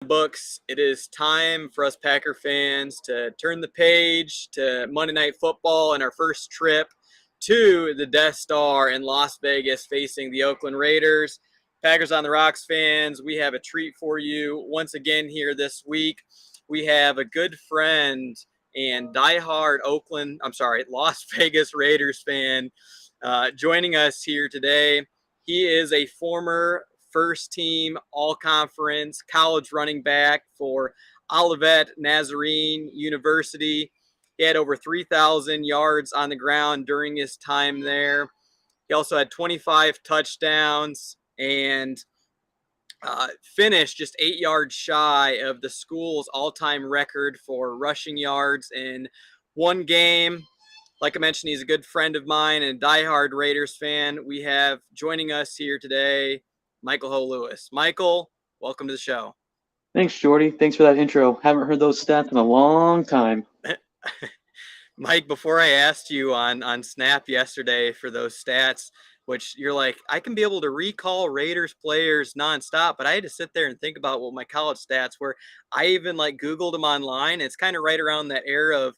Books. It is time for us Packer fans to turn the page to Monday Night Football and our first trip to the Death Star in Las Vegas facing the Oakland Raiders. Packers on the Rocks fans, we have a treat for you once again here this week. We have a good friend and diehard Las Vegas Raiders fan joining us here today. He is a former first team all conference college running back for Olivet Nazarene University. He had over 3,000 yards on the ground during his time there. He also had 25 touchdowns and finished just 8 yards shy of the school's all-time record for rushing yards in one game. Like I mentioned, he's a good friend of mine and a diehard Raiders fan. We have joining us here today Michael Ho Lewis. Michael, welcome to the show. Thanks, Jordy. Thanks for that intro. Haven't heard those stats in a long time. Mike, before I asked you on Snap yesterday for those stats, which you're like, I can be able to recall Raiders players nonstop, but I had to sit there and think about what my college stats were. I even Googled them online. It's kind of right around that era of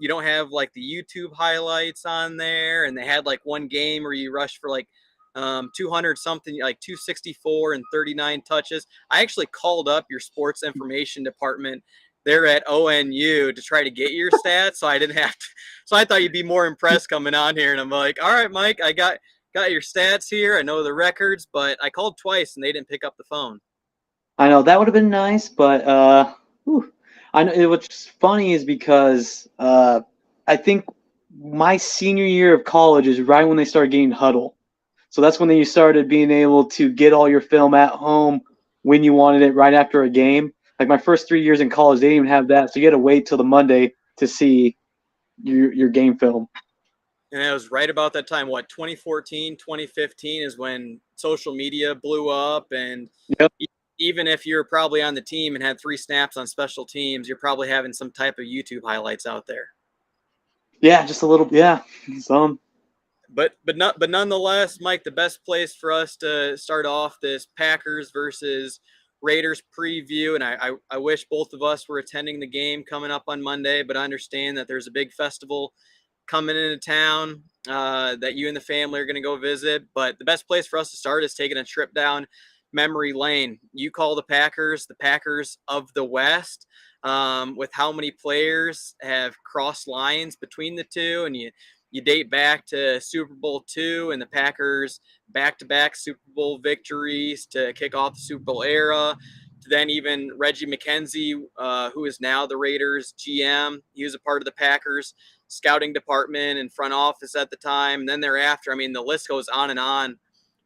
you don't have the YouTube highlights on there, and they had one game where you rushed for 200 something, 264 and 39 touches. I actually called up your sports information department there at ONU to try to get your stats, so I didn't have to. So I thought you'd be more impressed coming on here, and I'm like, all right, Mike, I got your stats here. I know the records, but I called twice and they didn't pick up the phone. I know that would have been nice, but I know what's funny is because I think my senior year of college is right when they started getting Huddle. So that's when you started being able to get all your film at home when you wanted it right after a game. Like my first 3 years in college, they didn't even have that. So you had to wait till the Monday to see your game film. And it was right about that time, 2014, 2015 is when social media blew up. And yep. Even if you're probably on the team and had 3 snaps on special teams, you're probably having some type of YouTube highlights out there. Yeah, just a little. Yeah, some. But nonetheless, Mike, the best place for us to start off this Packers versus Raiders preview, and I wish both of us were attending the game coming up on Monday, but I understand that there's a big festival coming into town that you and the family are going to go visit. But the best place for us to start is taking a trip down memory lane. You call the Packers of the West, with how many players have crossed lines between the two, and you date back to Super Bowl II and the Packers back-to-back Super Bowl victories to kick off the Super Bowl era, to then even Reggie McKenzie, who is now the Raiders GM. He was a part of the Packers scouting department and front office at the time. And then thereafter, I mean, the list goes on and on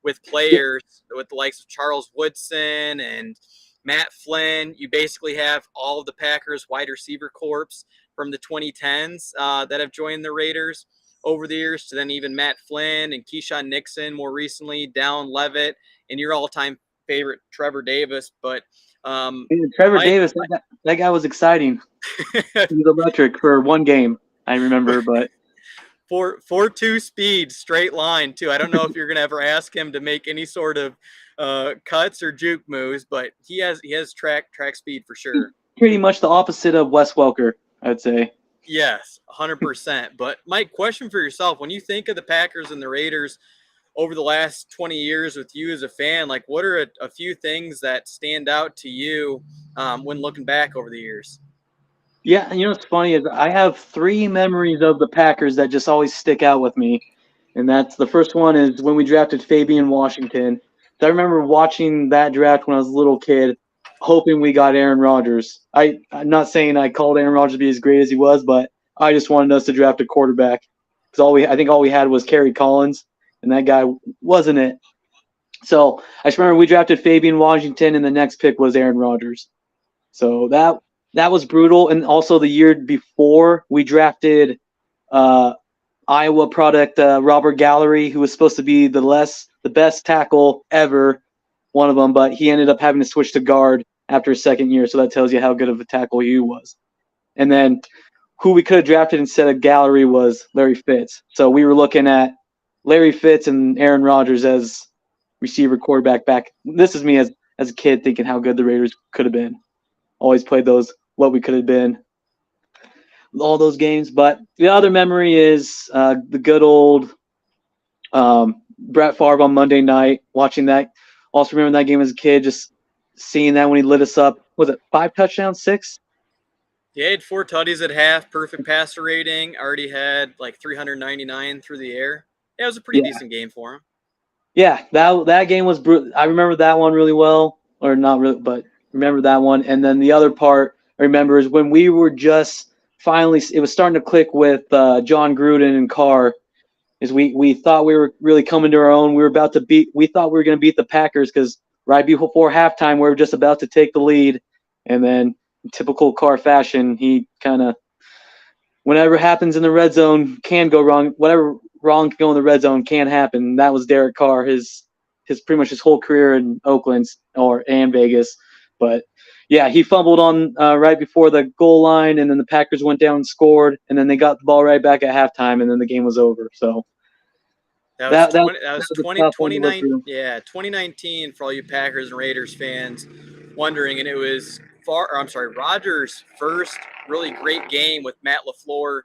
with players with the likes of Charles Woodson and Matt Flynn. You basically have all of the Packers wide receiver corps from the 2010s that have joined the Raiders over the years, to then even Matt Flynn and Keyshawn Nixon more recently, Dallin Leavitt, and your all-time favorite Trevor Davis. But Trevor Davis, that guy was exciting. He was electric for one game, I remember. But 4.2 speed, straight line too. I don't know if you're gonna ever ask him to make any sort of cuts or juke moves, but he has track speed for sure. Pretty much the opposite of Wes Welker, I'd say. Yes, 100%. But Mike, question for yourself: when you think of the Packers and the Raiders over the last 20 years with you as a fan, what are a few things that stand out to you when looking back over the years? Yeah, and what's funny is I have 3 memories of the Packers that just always stick out with me. And that's the first one is when we drafted Fabian Washington. So I remember watching that draft when I was a little kid, hoping we got Aaron Rodgers. I'm not saying I called Aaron Rodgers to be as great as he was, but I just wanted us to draft a quarterback. Because I think all we had was Kerry Collins, and that guy wasn't it. So I just remember we drafted Fabian Washington, and the next pick was Aaron Rodgers. So that was brutal. And also the year before, we drafted Iowa product Robert Gallery, who was supposed to be the best tackle ever, one of them, but he ended up having to switch to guard after his second year. So that tells you how good of a tackle he was. And then who we could have drafted instead of Gallery was Larry Fitz. So we were looking at Larry Fitz and Aaron Rodgers as receiver quarterback back. This is me as as a kid thinking how good the Raiders could have been. Always played those what we could have been, all those games. But the other memory is the good old Brett Favre on Monday night, watching that. Also remember that game as a kid, just seeing that when he lit us up. Was it 5 touchdowns, 6? Yeah, he had 4 tutties at half, perfect passer rating. Already had like 399 through the air. Yeah, it was a pretty decent game for him. Yeah, that game was brutal. I remember that one really well, or not really, but remember that one. And then the other part I remember is when we were just finally, it was starting to click with John Gruden and Carr. Is we thought we were really coming to our own. We thought we were going to beat the Packers because right before halftime we were just about to take the lead, and then in typical Carr fashion, he kind of, whatever happens in the red zone can go wrong. Whatever wrong can go in the red zone can happen. That was Derek Carr, his pretty much his whole career in Oakland and Vegas. But yeah, he fumbled on right before the goal line, and then the Packers went down and scored, and then they got the ball right back at halftime, and then the game was over. So that was a tough one to live 29. through. Yeah, 2019 for all you Packers and Raiders fans wondering, and it was Rodgers' first really great game with Matt LaFleur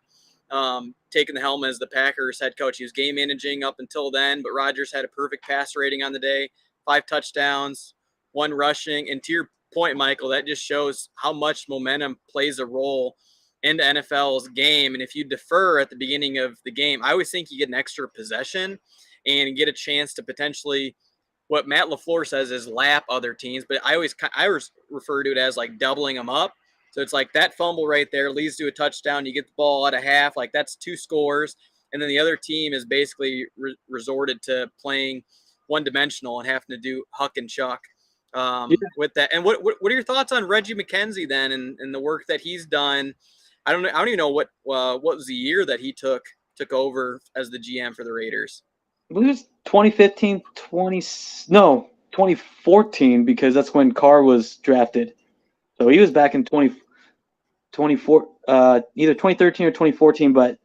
taking the helm as the Packers head coach. He was game managing up until then, but Rodgers had a perfect pass rating on the day, 5 touchdowns, 1 rushing. And to your point, Michael, that just shows how much momentum plays a role in the NFL's game. And if you defer at the beginning of the game, I always think you get an extra possession and get a chance to potentially, what Matt LaFleur says is lap other teams, but I always refer to it as like doubling them up. So it's like that fumble right there leads to a touchdown. You get the ball at a half, like that's 2 scores. And then the other team is basically resorted to playing one-dimensional and having to do huck and chuck with that. And what are your thoughts on Reggie McKenzie then and the work that he's done? I don't even know what was the year that he took over as the GM for the Raiders. I believe it was 2015, 2014, because that's when Carr was drafted. So he was back in 24, either 2013 or 2014. But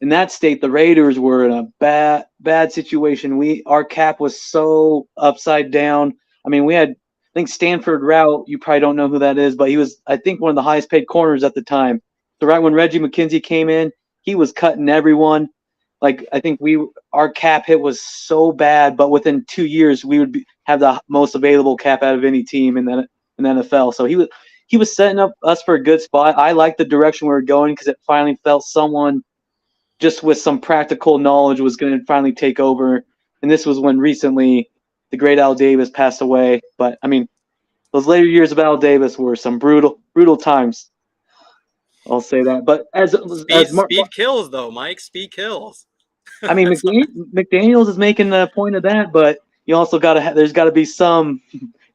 in that state, the Raiders were in a bad situation. Our cap was so upside down. I mean, we had, I think, Stanford Routt. You probably don't know who that is, but he was, I think, one of the highest paid corners at the time. So right when Reggie McKenzie came in, he was cutting everyone. Like, I think our cap hit was so bad, but within 2 years we would have the most available cap out of any team in the NFL. So he was setting up us for a good spot. I liked the direction we were going because it finally felt someone just with some practical knowledge was going to finally take over. And this was when recently the great Al Davis passed away. But I mean, those later years of Al Davis were some brutal times. I'll say that. But speed kills, though, Mike. Speed kills. I mean, McDaniels is making the point of that, but you also there's got to be some,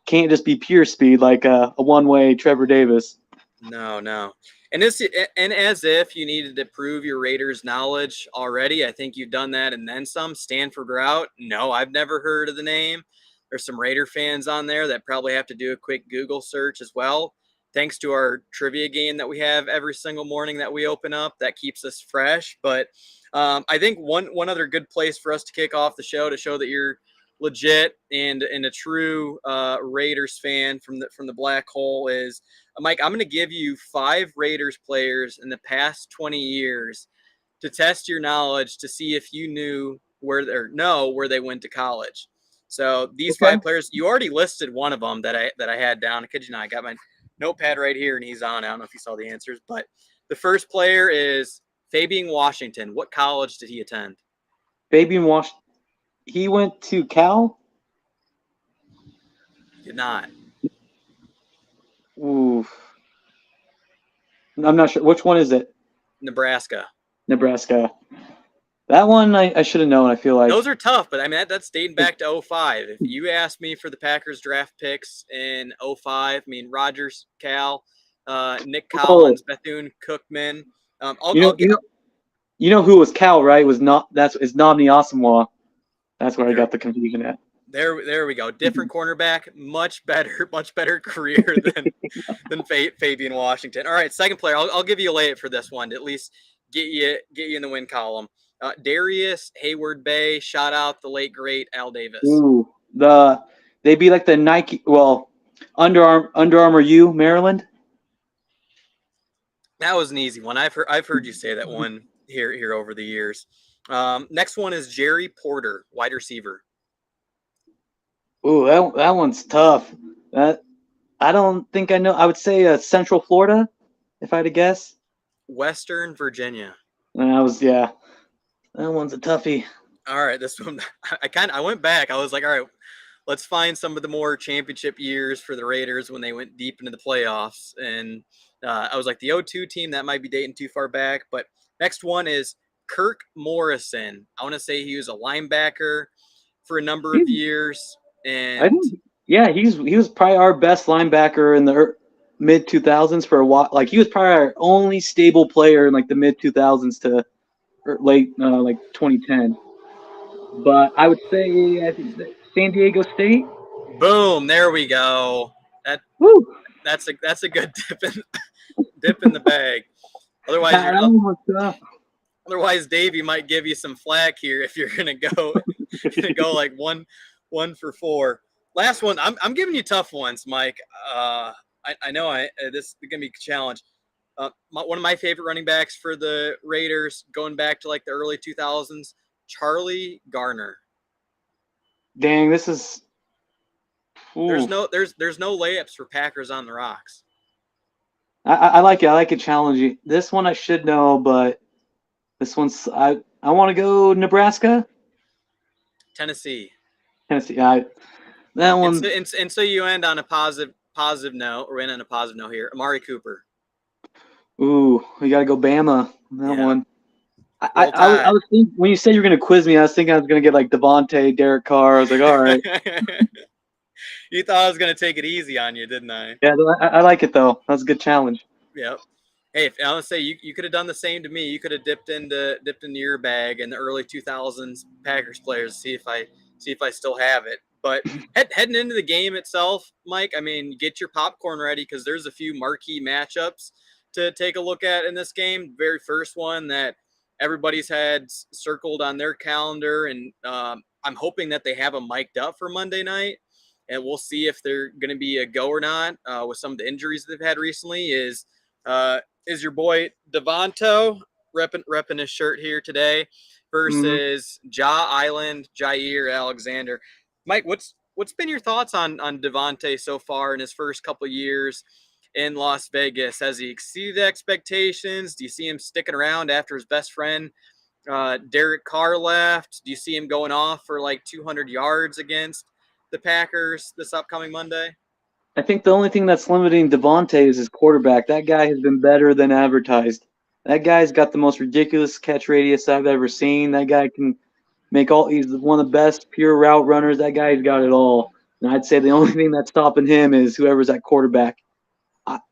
can't just be pure speed like a one-way Trevor Davis. No. And as if you needed to prove your Raiders knowledge already, I think you've done that and then some. Stanford Routt, no, I've never heard of the name. There's some Raider fans on there that probably have to do a quick Google search as well. Thanks to our trivia game that we have every single morning that we open up, that keeps us fresh. But I think one other good place for us to kick off the show to show that you're legit and a true Raiders fan from the black hole is, Mike, I'm going to give you 5 Raiders players in the past 20 years to test your knowledge to see if you knew where they went to college. So these 5 players, you already listed one of them that I had down. I kid you not, I got my notepad right here and he's on. I don't know if you saw the answers, but the first player is Fabian Washington. What college did he attend? Fabian Washington. He went to Cal? Did not. Ooh. I'm not sure. Which one is it? Nebraska. That one I should have known, I feel like. Those are tough, but I mean, that's dating back to 05. If you asked me for the Packers draft picks in 05, I mean, Rodgers, Cal, Nick Collins, Bethune-Cookman. You know who was Cal, right? It's Nnamdi Asomugha. That's where I got the confusion at. There we go. Different cornerback, much better career than Fabian Washington. All right, second player. I'll give you a lay it for this one to at least get you in the win column. Darius Hayward-Bay. Shout out the late great Al Davis. Ooh, They'd be like the Nike, well, Under Armour U, Maryland. That was an easy one. I've heard you say that one here over the years. Next one is Jerry Porter, wide receiver. Ooh, that one's tough. That I don't think I know. I would say Central Florida, if I had to guess. Western Virginia. And that one's a toughie. All right, this one I went back. I was like, all right, let's find some of the more championship years for the Raiders when they went deep into the playoffs. And I was like, the 02 team, that might be dating too far back. But next one is Kirk Morrison. I want to say he was a linebacker for a number of years. And he was probably our best linebacker in the mid 2000s for a while. Like he was probably our only stable player in like the mid 2000s to late like 2010. But I would say San Diego State. Boom! There we go. That's a good dip in the bag. Otherwise, Davey might give you some flack here if you're gonna go like one for four. Last one. I'm giving you tough ones, Mike. I know this is gonna be a challenge. One of my favorite running backs for the Raiders, going back to like the early 2000s, Charlie Garner. Dang, this is. Ooh. There's no layups for Packers on the rocks. I like it. I like it challenging. This one I should know, but this one's I want to go Nebraska. Tennessee. That one. And so you end on a positive note, or end on a positive note here. Amari Cooper. Ooh, we got to go Bama. That one. I was thinking, when you said you were going to quiz me, I was thinking I was going to get like Devontae, Derek Carr. I was like, all right. You thought I was going to take it easy on you, didn't I? Yeah, I like it, though. That was a good challenge. Yep. Hey, I want to say you could have done the same to me. You could have dipped into your bag in the early 2000s Packers players, see if I still have it. But heading into the game itself, Mike, I mean, get your popcorn ready because there's a few marquee matchups to take a look at in this game. Very first one that everybody's had circled on their calendar, and I'm hoping that they have them mic'd up for Monday night, and we'll see if they're going to be a go or not with some of the injuries they've had recently. Is your boy Devonto repping his shirt here today versus Jaire Alexander. Mike, what's been your thoughts on Devontae so far in his first couple of years in Las Vegas? Has he exceeded expectations? Do you see him sticking around after his best friend Derek Carr left? Do you see him going off for like 200 yards against the Packers this upcoming Monday? I think the only thing that's limiting Devontae is his quarterback. That guy has been better than advertised. That guy's got the most ridiculous catch radius I've ever seen. That guy can make he's one of the best pure route runners. That guy's got it all. And I'd say the only thing that's stopping him is whoever's at quarterback.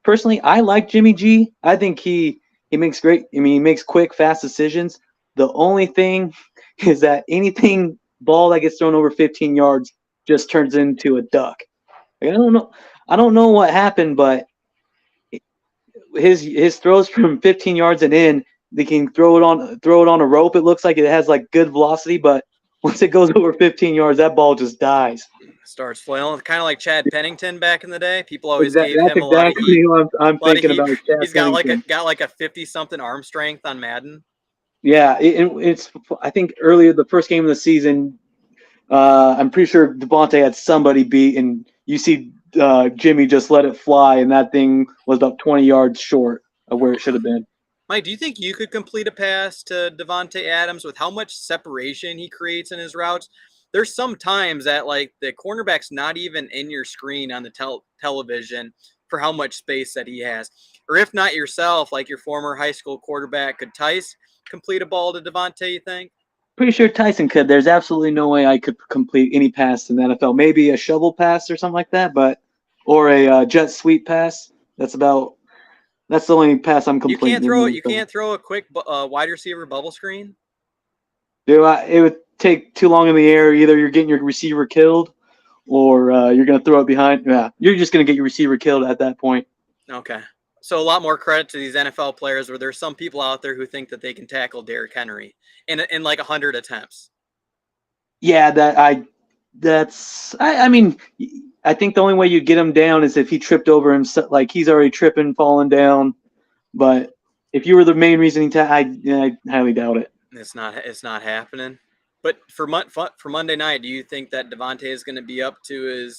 Personally, I like Jimmy G. I think he makes he makes quick, fast decisions. The only thing is that anything ball that gets thrown over 15 yards just turns into a duck. Like, I don't know what happened, but his throws from 15 yards and in, they can throw it on a rope. It looks like it has like good velocity, but once it goes over 15 yards, that ball just dies. Starts flailing, kind of like Chad Pennington back in the day. People always gave him a lot of heat. I'm thinking about Chad He's got like a 50-something arm strength on Madden. Yeah, it's. I think earlier the first game of the season, I'm pretty sure Devontae had somebody beat, and you see Jimmy just let it fly, and that thing was about 20 yards short of where it should have been. Mike, do you think you could complete a pass to Davante Adams with how much separation he creates in his routes? There's some times that like the cornerback's not even in your screen on the television for how much space that he has. Or if not yourself, like your former high school quarterback, could Tice complete a ball to Devontae, you think? Pretty sure Tyson could. There's absolutely no way I could complete any pass in the NFL. Maybe a shovel pass or something like that, or a jet sweep pass. That's the only pass I'm completing. You can't throw a quick wide receiver bubble screen? Dude, it would take too long in the air. Either you're getting your receiver killed or you're going to throw it behind. Yeah, you're just going to get your receiver killed at that point. Okay. So a lot more credit to these NFL players where there's some people out there who think that they can tackle Derrick Henry in like 100 attempts. Yeah, I mean, I think the only way you'd get him down is if he tripped over himself, like he's already tripping, falling down. But if you were the main reasoning to, I highly doubt it. It's not happening. But for Monday night, do you think that Devontae is going to be up to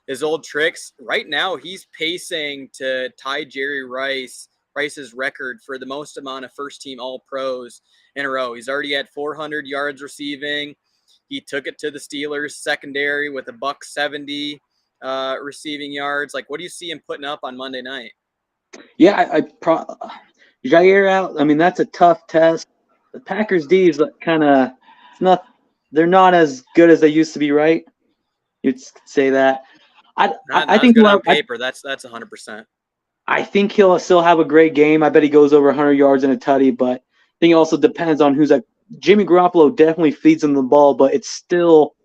his old tricks? Right now, he's pacing to tie Jerry Rice's record for the most amount of first team All Pros in a row. He's already at 400 yards receiving. He took it to the Steelers secondary with a $170 receiving yards. Like, what do you see him putting up on Monday night? Yeah, Jair out. I mean, that's a tough test. The Packers D's kind of they're not as good as they used to be, right? You'd say that. Not I as think good on paper. That's 100%. I think he'll still have a great game. I bet he goes over 100 yards and a tutty, but I think it also depends on who's at. Jimmy Garoppolo definitely feeds him the ball, but it's still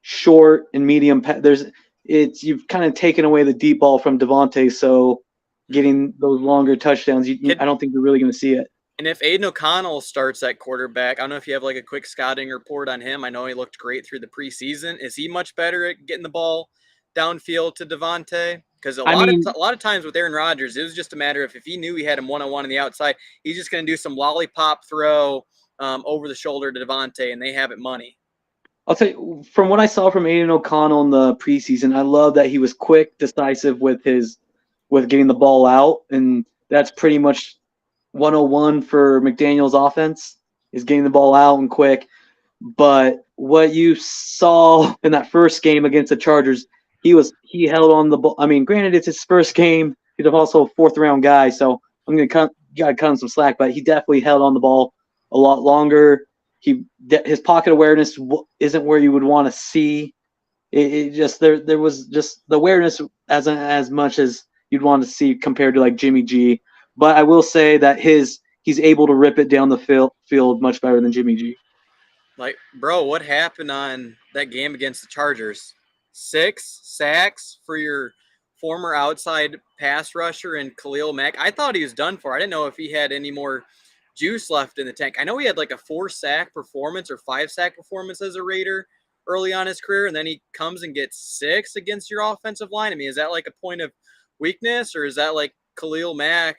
short and medium. You've kind of taken away the deep ball from Devontae, so getting those longer touchdowns, I don't think you're really going to see it. And if Aiden O'Connell starts at quarterback, I don't know if you have like a quick scouting report on him. I know he looked great through the preseason. Is he much better at getting the ball downfield to Devontae? Because a lot of times with Aaron Rodgers, it was just a matter of if he knew he had him one-on-one on the outside, he's just going to do some lollipop throw over the shoulder to Devontae, and they have it money. I'll tell you, from what I saw from Aiden O'Connell in the preseason, I love that he was quick, decisive with getting the ball out, and that's pretty much 101 for McDaniel's offense is getting the ball out and quick. But what you saw in that first game against the Chargers, he held on the ball. I mean, granted, it's his first game. He's also a fourth-round guy, so I'm going to cut him some slack. But he definitely held on the ball a lot longer. His pocket awareness isn't where you would want to see. It just there was just the awareness as much as you'd want to see compared to like Jimmy G. But I will say that he's able to rip it down the field much better than Jimmy G. Like, bro, what happened on that game against the Chargers? 6 sacks for your former outside pass rusher and Khalil Mack. I thought he was done for. I didn't know if he had any more juice left in the tank. I know he had like a 4-sack performance or 5-sack performance as a Raider early on his career, and then he comes and gets 6 against your offensive line. I mean, is that like a point of weakness, or is that like Khalil Mack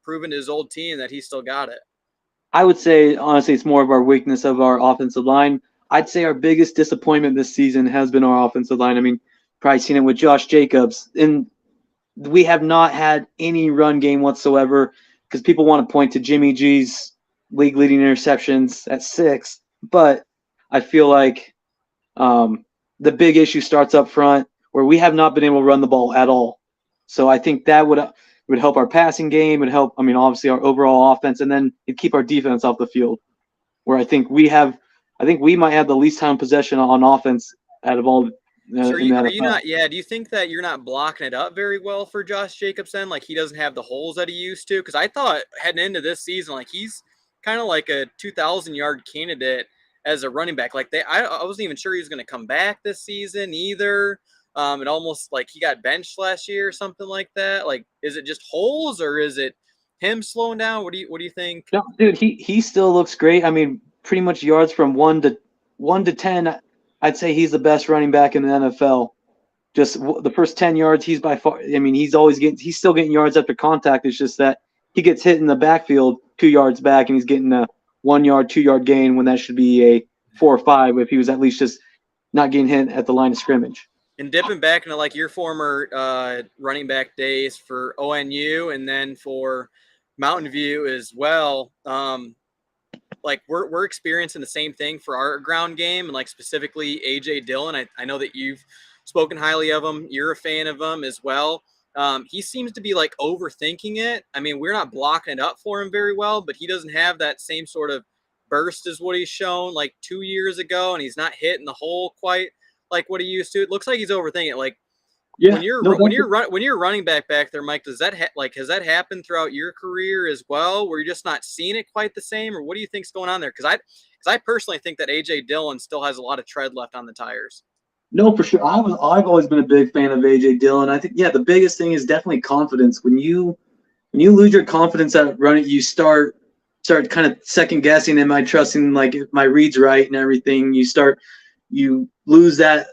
proving to his old team that he still got it? I would say, honestly, it's more of our weakness of our offensive line. I'd say our biggest disappointment this season has been our offensive line. I mean, probably seen it with Josh Jacobs. And we have not had any run game whatsoever because people want to point to Jimmy G's league-leading interceptions at 6. But I feel like the big issue starts up front where we have not been able to run the ball at all. So I think that would help our passing game. It would help, obviously our overall offense, and then it'd keep our defense off the field. Where I think we might have the least time possession on offense out of all. So are you not? Yeah. Do you think that you're not blocking it up very well for Josh Jacobson? Like he doesn't have the holes that he used to? Because I thought heading into this season, like he's kind of like a 2,000-yard candidate as a running back. Like I wasn't even sure he was going to come back this season either. It almost like he got benched last year or something like that. Like, is it just holes or is it him slowing down? What do you think? No, dude, he still looks great. I mean, pretty much yards from 1 to 10. I'd say he's the best running back in the NFL. Just the first 10 yards, he's by far. I mean, he's still getting yards after contact. It's just that he gets hit in the backfield 2 yards back, and he's getting a 1 yard, 2 yard gain when that should be a 4 or 5 if he was at least just not getting hit at the line of scrimmage. And dipping back into like your former running back days for ONU and then for Mountain View as well. Like we're experiencing the same thing for our ground game, and like specifically AJ Dillon. I know that you've spoken highly of him. You're a fan of him as well. He seems to be like overthinking it. I mean, we're not blocking it up for him very well, but he doesn't have that same sort of burst as what he's shown like 2 years ago, and he's not hitting the hole quite like what he used to. It looks like he's overthinking it. Like when you're running back there, Mike, does that has that happened throughout your career as well, where you're just not seeing it quite the same, or what do you think's going on there? Because I personally think that AJ Dillon still has a lot of tread left on the tires. No, for sure. I've always been a big fan of AJ Dillon. I think the biggest thing is definitely confidence. When you lose your confidence at running, you start kind of second guessing, am I trusting like my reads right and everything. You start you lose that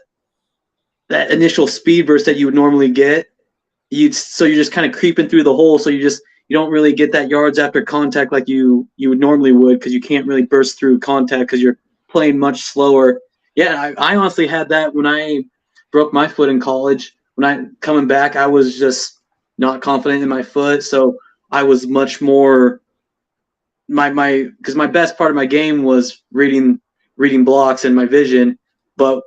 initial speed burst that you would normally get. So you're just kind of creeping through the hole. So you don't really get that yards after contact like you would normally would, because you can't really burst through contact because you're playing much slower. Yeah, I honestly had that when I broke my foot in college. When I coming back, I was just not confident in my foot, so I was much more because my best part of my game was reading blocks and my vision, but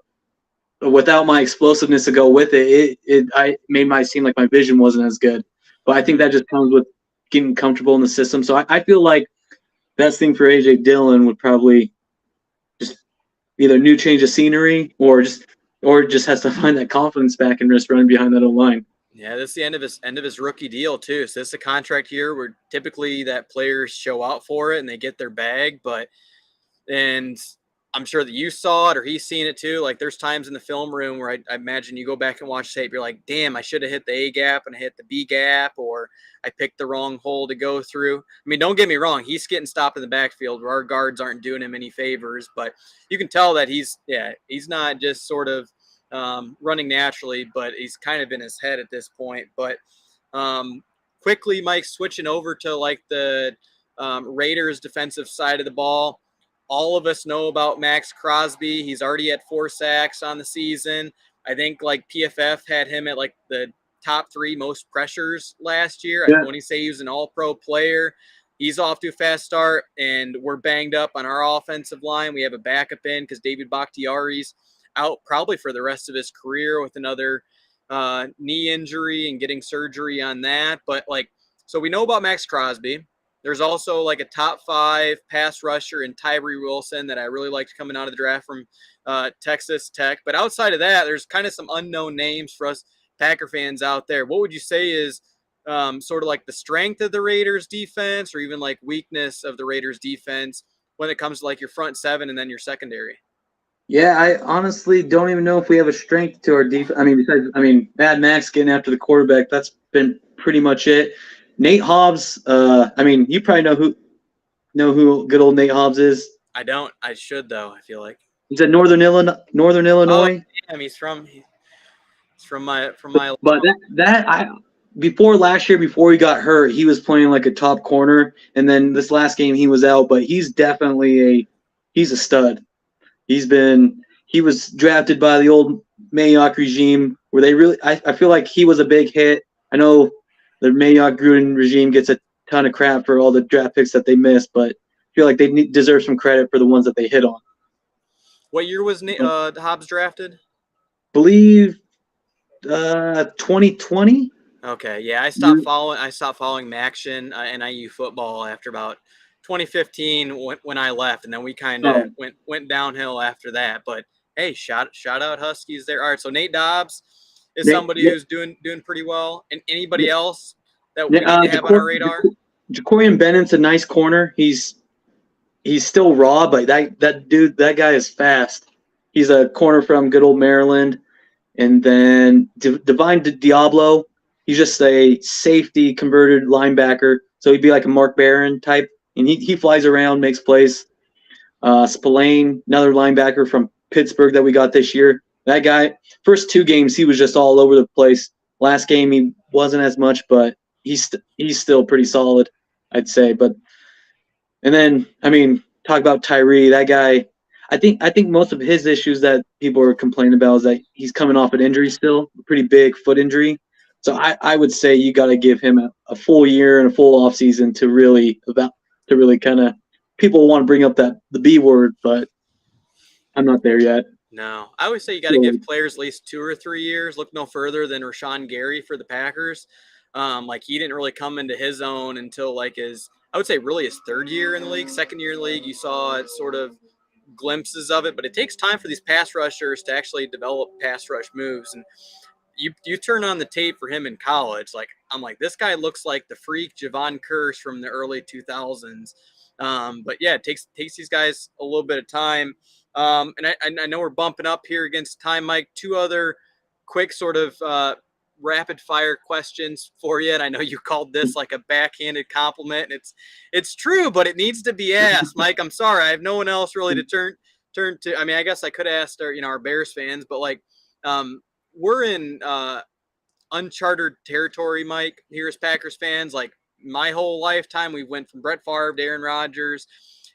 without my explosiveness to go with I made my seem like my vision wasn't as good. But I think that just comes with getting comfortable in the system. So I feel like best thing for AJ Dillon would probably just either new change of scenery or just has to find that confidence back and just running behind that line. Yeah, this is the end of his rookie deal too. So this is a contract year where typically that players show out for it and they get their bag, and I'm sure that you saw it or he's seen it too. Like there's times in the film room where I imagine you go back and watch tape, you're like, damn, I should have hit the A gap and I hit the B gap, or I picked the wrong hole to go through. I mean, don't get me wrong, he's getting stopped in the backfield where our guards aren't doing him any favors, but you can tell that he's not just sort of running naturally, but he's kind of in his head at this point. But quickly, Mike, switching over to like the Raiders defensive side of the ball. All of us know about Max Crosby. He's already at 4 sacks on the season. I think like PFF had him at like the top 3 most pressures last year. Yeah. I want to say he was an all-pro player. He's off to a fast start, and we're banged up on our offensive line. We have a backup in because David Bakhtiari's out probably for the rest of his career with another knee injury and getting surgery on that. But like, so we know about Max Crosby. There's also like a top 5 pass rusher in Tyree Wilson that I really liked coming out of the draft from Texas Tech. But outside of that, there's kind of some unknown names for us Packer fans out there. What would you say is sort of like the strength of the Raiders defense, or even like weakness of the Raiders defense when it comes to like your front 7 and then your secondary? Yeah, I honestly don't even know if we have a strength to our defense. Mad Max getting after the quarterback, that's been pretty much it. Nate Hobbs, you probably know who good old Nate Hobbs is. I don't. I should though. I feel like he's at Northern Illinois. Oh, damn, he's from my. But before last year, before he got hurt, he was playing like a top corner, and then this last game he was out. But he's definitely he's a stud. He was drafted by the old Mayock regime where they really. I feel like he was a big hit. I know the Mayock Gruden regime gets a ton of crap for all the draft picks that they missed, but I feel like they deserve some credit for the ones that they hit on. What year was Hobbs drafted? Believe 2020. Okay, yeah, I stopped following Maction and IU football after about 2015 when I left, and then we kind of went downhill after that. But hey, shout out Huskies there. All right, so Nate Dobbs is somebody who's doing pretty well. And anybody else that we need to have on our radar? Jacorian Bennett's a nice corner. He's still raw, but that guy is fast. He's a corner from good old Maryland. And then Divine Diablo, he's just a safety converted linebacker. So he'd be like a Mark Barron type. And he flies around, makes plays. Spillane, another linebacker from Pittsburgh that we got this year. That guy, first 2 games, he was just all over the place. Last game, he wasn't as much, but he's still pretty solid, I'd say. And then, talk about Tyree. That guy, I think most of his issues that people are complaining about is that he's coming off an injury still, a pretty big foot injury. So I would say you got to give him a full year and a full offseason to really kind of – people want to bring up the B word, but I'm not there yet. No, I always say you got to give players at least 2 or 3 years. Look no further than Rashawn Gary for the Packers. He didn't really come into his own until like his 3rd year in the league, 2nd year in the league. You saw sort of glimpses of it, but it takes time for these pass rushers to actually develop pass rush moves. And you turn on the tape for him in college, I'm like, this guy looks like the freak Javon Curse from the early 2000s. But yeah, it takes these guys a little bit of time. And I know we're bumping up here against time, Mike. 2 other quick sort of rapid fire questions for you. And I know you called this like a backhanded compliment. And it's true, but it needs to be asked. Mike, I'm sorry. I have no one else really to turn to, I mean, I guess I could ask our Bears fans, but like, we're in uncharted territory, Mike, here as Packers fans. Like my whole lifetime, we went from Brett Favre to Aaron Rodgers,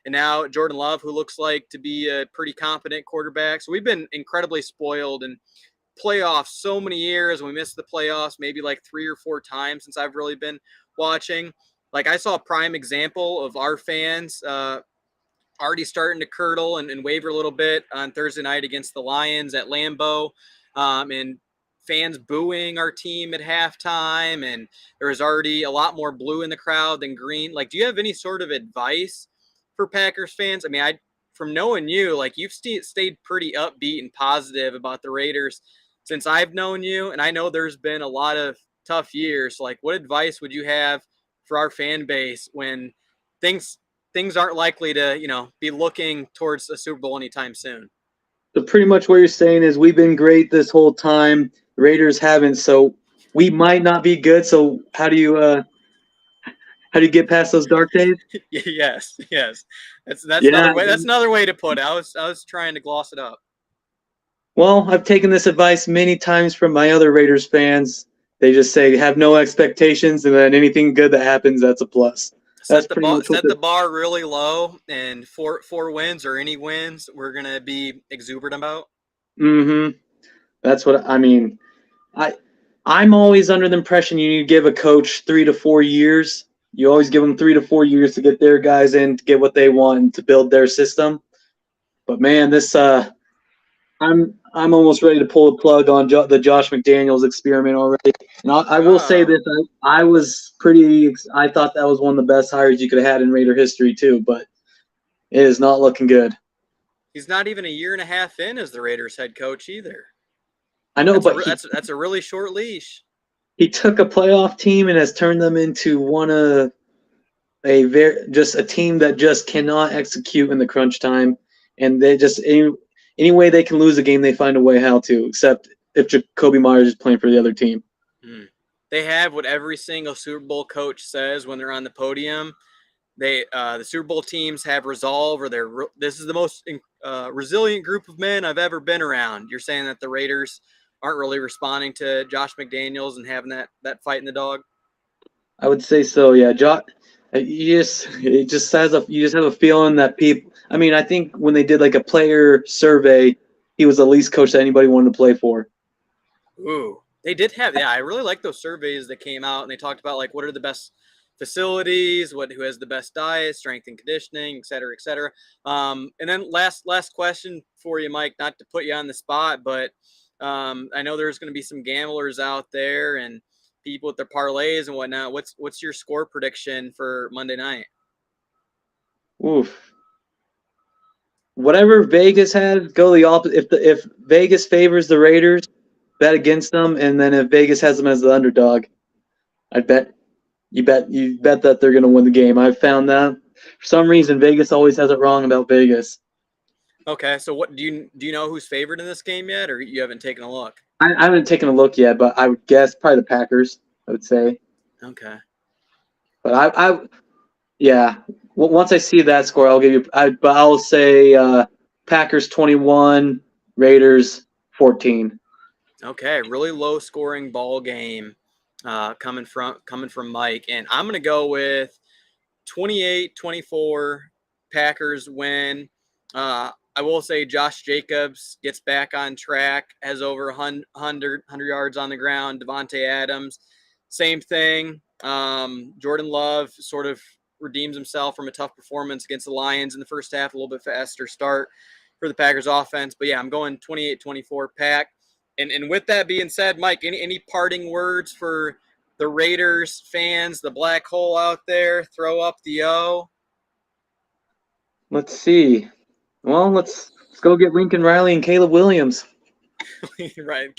and now Jordan Love, who looks like to be a pretty competent quarterback. So we've been incredibly spoiled and playoffs so many years. We missed the playoffs maybe like 3 or 4 times since I've really been watching. Like I saw a prime example of our fans already starting to curdle and waver a little bit on Thursday night against the Lions at Lambeau, and fans booing our team at halftime, and there was already a lot more blue in the crowd than green. Like, do you have any sort of advice for Packers fans? I mean, from knowing you, like you've stayed pretty upbeat and positive about the Raiders since I've known you, and I know there's been a lot of tough years. Like, what advice would you have for our fan base when things aren't likely to, be looking towards a Super Bowl anytime soon? So pretty much what you're saying is we've been great this whole time. The Raiders haven't, so we might not be good. So how do you get past those dark days? Yes. That's Yeah. another way. That's another way to put it. I was trying to gloss it up. Well, I've taken this advice many times from my other Raiders fans. They just say have no expectations, and then anything good that happens, that's a plus. Set the bar really low, and four wins or any wins, we're gonna be exuberant about. Mm-hmm. That's what I mean. I'm always under the impression you need to give a coach 3 to 4 years. You always give them 3 to 4 years to get their guys in, to get what they want, and to build their system. But man, this I'm almost ready to pull the plug on the Josh McDaniels experiment already. And I will say this: I thought that was one of the best hires you could have had in Raider history too. But it is not looking good. He's not even a year and a half in as the Raiders head coach either. I know, that's a really short leash. He took a playoff team and has turned them into a team that just cannot execute in the crunch time, and they just any way they can lose a game, they find a way how to, except if Jacoby Myers is playing for the other team. They have what every single Super Bowl coach says when they're on the podium. The Super Bowl teams have resolve, or this is the most resilient group of men I've ever been around. You're saying that the Raiders aren't really responding to Josh McDaniels and having that fight in the dog? I would say so, yeah. You just have a feeling that people. I mean, I think when they did like a player survey, he was the least coach that anybody wanted to play for. Ooh, they did have. Yeah, I really like those surveys that came out, and they talked about like what are the best facilities, who has the best diet, strength and conditioning, et cetera, et cetera. And then last question for you, Mike, not to put you on the spot, but I know there's going to be some gamblers out there and people with their parlays and whatnot. What's your score prediction for Monday night? Oof. Whatever Vegas has, go the opposite. If Vegas favors the Raiders, bet against them, and then if Vegas has them as the underdog, you bet that they're going to win the game. I've found that for some reason Vegas always has it wrong about Vegas. Okay, so what do you know who's favored in this game yet, or you haven't taken a look? I haven't taken a look yet, but I would guess probably the Packers. I would say. Okay. But yeah. Once I see that score, I'll give you. But I'll say Packers 21, Raiders 14. Okay, really low scoring ball game coming from Mike, and I'm gonna go with 28-24. Packers win. I will say Josh Jacobs gets back on track, has over 100 yards on the ground. Devontae Adams, same thing. Jordan Love sort of redeems himself from a tough performance against the Lions in the first half, a little bit faster start for the Packers offense. But yeah, I'm going 28-24 Pack. And with that being said, Mike, any parting words for the Raiders fans, the black hole out there? Throw up the O. Let's see. Well, let's go get Lincoln Riley and Caleb Williams. Right.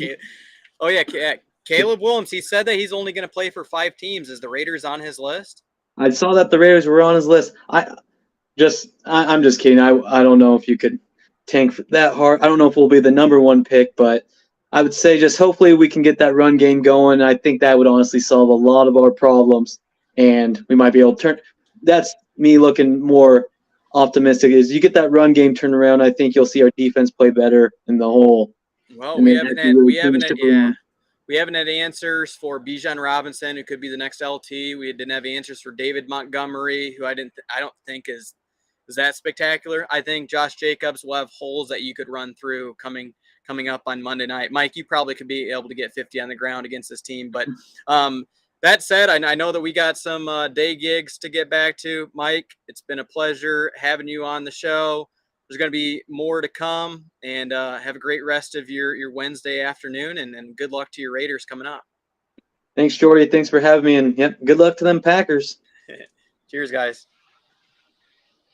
Oh, yeah. Caleb Williams, he said that he's only going to play for 5 teams. Is the Raiders on his list? I saw that the Raiders were on his list. I'm just kidding. I don't know if you could tank that hard. I don't know if we'll be the number 1 pick, but I would say just hopefully we can get that run game going. I think that would honestly solve a lot of our problems, and we might be able to turn. That's me looking more optimistic is you get that run game turned around. I think you'll see our defense play better in the whole. Well, And we then haven't actually had really we haven't change had the balloon. we haven't had answers for Bijan Robinson, who could be the next LT. We didn't have answers for David Montgomery, who I don't think is that spectacular. I think Josh Jacobs will have holes that you could run through coming up on Monday night. Mike, you probably could be able to get 50 on the ground against this team, but that said, I know that we got some day gigs to get back to. Mike, it's been a pleasure having you on the show. There's going to be more to come, and have a great rest of your Wednesday afternoon, and good luck to your Raiders coming up. Thanks, Jordy. Thanks for having me, and yep, good luck to them Packers. Cheers, guys.